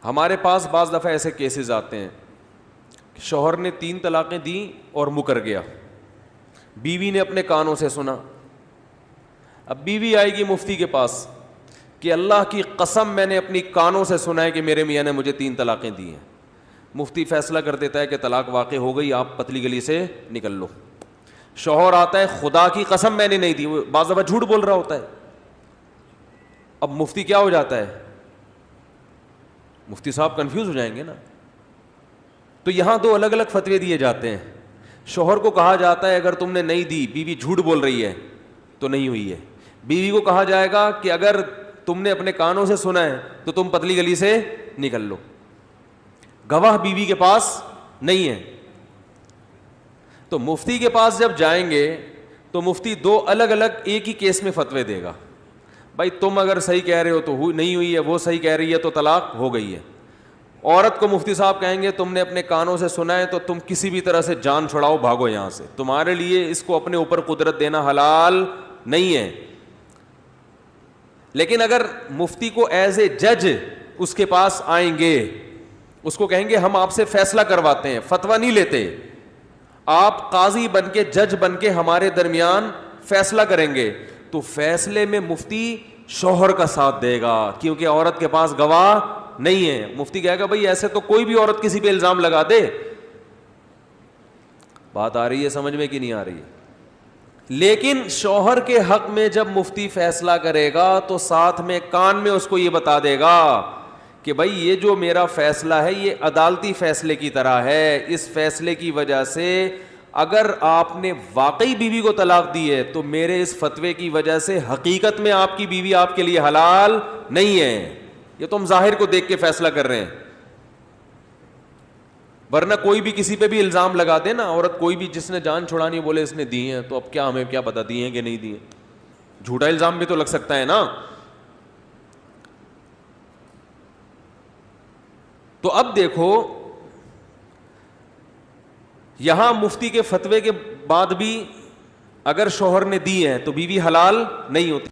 ہمارے پاس بعض دفعہ ایسے کیسز آتے ہیں کہ شوہر نے 3 طلاقیں دیں اور مکر گیا, بیوی نے اپنے کانوں سے سنا. اب بیوی آئے گی مفتی کے پاس کہ اللہ کی قسم میں نے اپنی کانوں سے سنا ہے کہ میرے میاں نے مجھے 3 طلاقیں دی ہیں. مفتی فیصلہ کر دیتا ہے کہ طلاق واقع ہو گئی, آپ پتلی گلی سے نکل لو. شوہر آتا ہے, خدا کی قسم میں نے نہیں دی, وہ بعض دفعہ جھوٹ بول رہا ہوتا ہے. اب مفتی کیا ہو جاتا ہے, مفتی صاحب کنفیوز ہو جائیں گے نا. تو یہاں 2 الگ الگ فتوے دیے جاتے ہیں. شوہر کو کہا جاتا ہے اگر تم نے نہیں دی, بیوی جھوٹ بول رہی ہے تو نہیں ہوئی ہے. بیوی کو کہا جائے گا کہ اگر تم نے اپنے کانوں سے سنا ہے تو تم پتلی گلی سے نکل لو. گواہ بیوی کے پاس نہیں ہے. تو مفتی کے پاس جب جائیں گے تو مفتی 2 الگ الگ ایک ہی کیس میں فتوے دے گا. بھائی تم اگر صحیح کہہ رہے ہو تو نہیں ہوئی ہے, وہ صحیح کہہ رہی ہے تو طلاق ہو گئی ہے. عورت کو مفتی صاحب کہیں گے تم نے اپنے کانوں سے سنا ہے تو تم کسی بھی طرح سے جان چھڑاؤ, بھاگو یہاں سے, تمہارے لیے اس کو اپنے اوپر قدرت دینا حلال نہیں ہے. لیکن اگر مفتی کو ایز اے جج اس کے پاس آئیں گے, اس کو کہیں گے ہم آپ سے فیصلہ کرواتے ہیں, فتویٰ نہیں لیتے, آپ قاضی بن کے جج بن کے ہمارے درمیان فیصلہ کریں گے, تو فیصلے میں مفتی شوہر کا ساتھ دے گا کیونکہ عورت کے پاس گواہ نہیں ہے. مفتی کہے گا بھائی ایسے تو کوئی بھی عورت کسی پہ الزام لگا دے. بات آ رہی ہے سمجھ میں کہ نہیں آ رہی ہے؟ لیکن شوہر کے حق میں جب مفتی فیصلہ کرے گا تو ساتھ میں کان میں اس کو یہ بتا دے گا کہ بھائی یہ جو میرا فیصلہ ہے یہ عدالتی فیصلے کی طرح ہے, اس فیصلے کی وجہ سے اگر آپ نے واقعی بیوی کو طلاق دی ہے تو میرے اس فتوے کی وجہ سے حقیقت میں آپ کی بیوی آپ کے لیے حلال نہیں ہے. یہ تو ہم ظاہر کو دیکھ کے فیصلہ کر رہے ہیں, ورنہ کوئی بھی کسی پہ بھی الزام لگا دے نا, عورت کوئی بھی جس نے جان چھڑانی بولے اس نے دی ہیں, تو اب کیا ہمیں کیا پتہ دی ہیں کہ نہیں دی ہیں, جھوٹا الزام بھی تو لگ سکتا ہے نا. تو اب دیکھو یہاں مفتی کے فتوے کے بعد بھی اگر شوہر نے دی ہے تو بیوی حلال نہیں ہوتی.